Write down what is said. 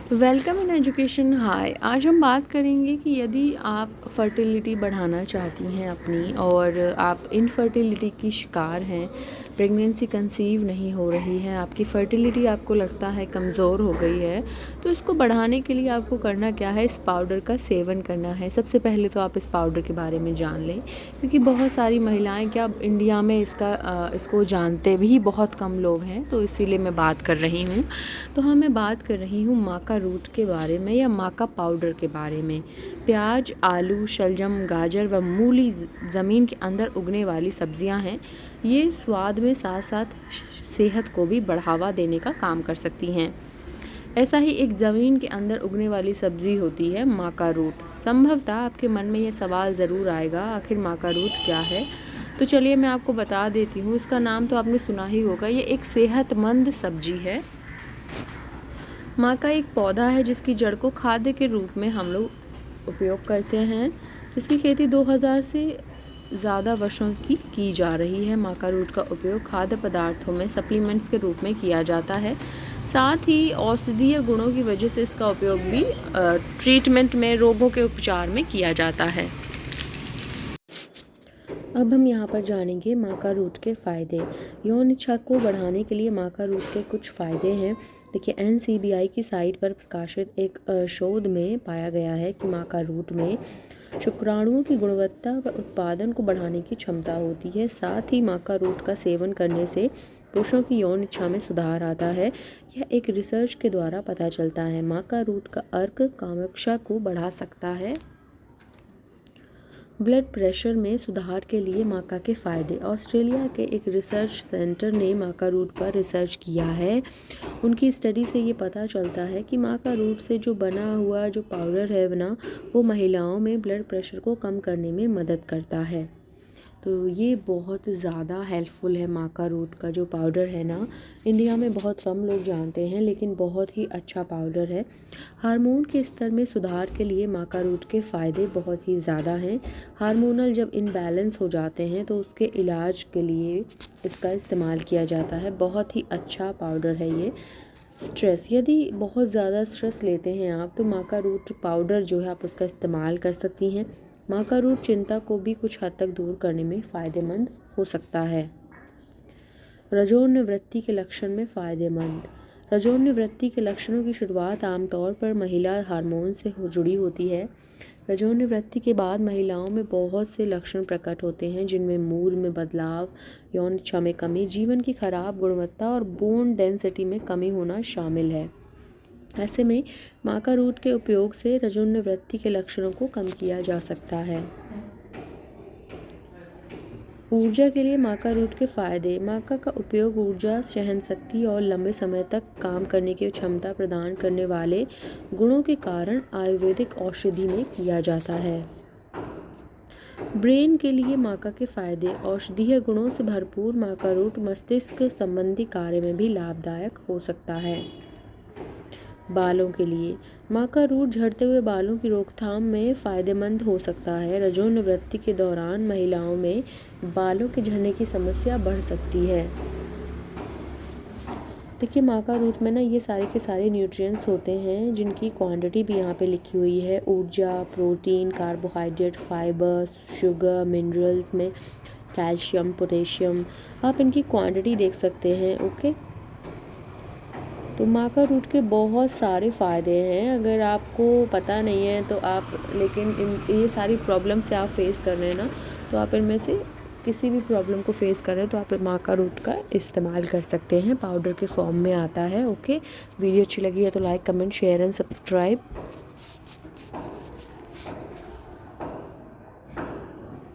Welcome in education. हाय, आज हम बात करेंगे कि यदि आप फर्टिलिटी बढ़ाना चाहती हैं अपनी और आप इनफर्टिलिटी की शिकार हैं, प्रेगनेंसी कंसीव नहीं हो रही है, आपकी फर्टिलिटी आपको लगता है कमज़ोर हो गई है, तो इसको बढ़ाने के लिए आपको करना क्या है, इस पाउडर का सेवन करना है। सबसे पहले तो आप इस पाउडर के बारे में जान लें, क्योंकि बहुत सारी महिलाएं क्या इंडिया में इसको जानते भी बहुत कम लोग हैं, तो इसीलिए मैं बात कर रही हूँ। तो हाँ, मैं बात कर रही हूँ माका रूट के बारे में या माका पाउडर के बारे में। प्याज, आलू, शलजम, गाजर व मूली ज़मीन के अंदर उगने वाली सब्जियां हैं। ये स्वाद में साथ साथ सेहत को भी बढ़ावा देने का काम कर सकती हैं। ऐसा ही एक ज़मीन के अंदर उगने वाली सब्ज़ी होती है माका रूट। संभवतः आपके मन में ये सवाल ज़रूर आएगा, आखिर माका रूट क्या है। तो चलिए मैं आपको बता देती हूँ। इसका नाम तो आपने सुना ही होगा। ये एक सेहतमंद सब्जी है। माका एक पौधा है जिसकी जड़ को खाद्य के रूप में हम लोग उपयोग करते हैं। इसकी खेती 2000 से ज़्यादा वर्षों की जा रही है। माका रूट का उपयोग खाद्य पदार्थों में सप्लीमेंट्स के रूप में किया जाता है। साथ ही औषधीय गुणों की वजह से इसका उपयोग भी ट्रीटमेंट में, रोगों के उपचार में किया जाता है। अब हम यहाँ पर जानेंगे माका रूट के फ़ायदे। यौन इच्छा को बढ़ाने के लिए माका रूट के कुछ फ़ायदे हैं। देखिए, NCBI की साइट पर प्रकाशित एक शोध में पाया गया है कि माका रूट में शुक्राणुओं की गुणवत्ता व उत्पादन को बढ़ाने की क्षमता होती है। साथ ही माका रूट का सेवन करने से पुरुषों की यौन इच्छा में सुधार आता है। यह एक रिसर्च के द्वारा पता चलता है। माका रूट का अर्क कामुकता को बढ़ा सकता है। ब्लड प्रेशर में सुधार के लिए माका के फ़ायदे। ऑस्ट्रेलिया के एक रिसर्च सेंटर ने माका रूट पर रिसर्च किया है। उनकी स्टडी से ये पता चलता है कि माका रूट से जो बना हुआ जो पाउडर है ना, वो महिलाओं में ब्लड प्रेशर को कम करने में मदद करता है। तो ये बहुत ज़्यादा हेल्पफुल है। माका रूट का जो पाउडर है ना, इंडिया में बहुत कम लोग जानते हैं, लेकिन बहुत ही अच्छा पाउडर है। हार्मोन के स्तर में सुधार के लिए माका रूट के फ़ायदे बहुत ही ज़्यादा हैं। हार्मोनल जब इनबैलेंस हो जाते हैं तो उसके इलाज के लिए इसका इस्तेमाल किया जाता है। बहुत ही अच्छा पाउडर है ये। स्ट्रेस, यदि बहुत ज़्यादा स्ट्रेस लेते हैं आप, तो माका रूट पाउडर जो है आप उसका इस्तेमाल कर सकती हैं। माका रूट चिंता को भी कुछ हद तक दूर करने में फ़ायदेमंद हो सकता है। रजोनिवृत्ति वृत्ति के लक्षण में फ़ायदेमंद। रजोनिवृत्ति के लक्षणों की शुरुआत आमतौर पर महिला हार्मोन से जुड़ी होती है। रजोनिवृत्ति के बाद महिलाओं में बहुत से लक्षण प्रकट होते हैं, जिनमें मूड में बदलाव, यौन इच्छा में कमी, जीवन की खराब गुणवत्ता और बोन डेंसिटी में कमी होना शामिल है। ऐसे में माका रूट के उपयोग से रजोनिवृत्ति के लक्षणों को कम किया जा सकता है। ऊर्जा के लिए माका रूट के फायदे। माका का उपयोग ऊर्जा, सहनशक्ति और लंबे समय तक काम करने की क्षमता प्रदान करने वाले गुणों के कारण आयुर्वेदिक औषधि में किया जाता है। ब्रेन के लिए माका के फायदे। औषधीय गुणों से भरपूर माका रूट मस्तिष्क संबंधी कार्य में भी लाभदायक हो सकता है। बालों के लिए माका रूट झड़ते हुए बालों की रोकथाम में फ़ायदेमंद हो सकता है। रजोनिवृत्ति के दौरान महिलाओं में बालों के झड़ने की समस्या बढ़ सकती है। देखिए, माका रूट में ना ये सारे के सारे न्यूट्रिएंट्स होते हैं, जिनकी क्वांटिटी भी यहाँ पे लिखी हुई है। ऊर्जा, protein, carbohydrate, fibre, sugar, minerals में कैल्शियम, पोटेशियम, आप इनकी क्वांटिटी देख सकते हैं। ओके, तो माका रूट के बहुत सारे फ़ायदे हैं। अगर आपको पता नहीं है तो आप, लेकिन ये सारी प्रॉब्लम से आप फेस कर रहे हैं ना, तो आप इनमें से किसी भी प्रॉब्लम को फेस कर रहे हैं तो आप माका रूट का इस्तेमाल कर सकते हैं। पाउडर के फॉर्म में आता है। ओके, वीडियो अच्छी लगी है तो like, comment, share and subscribe.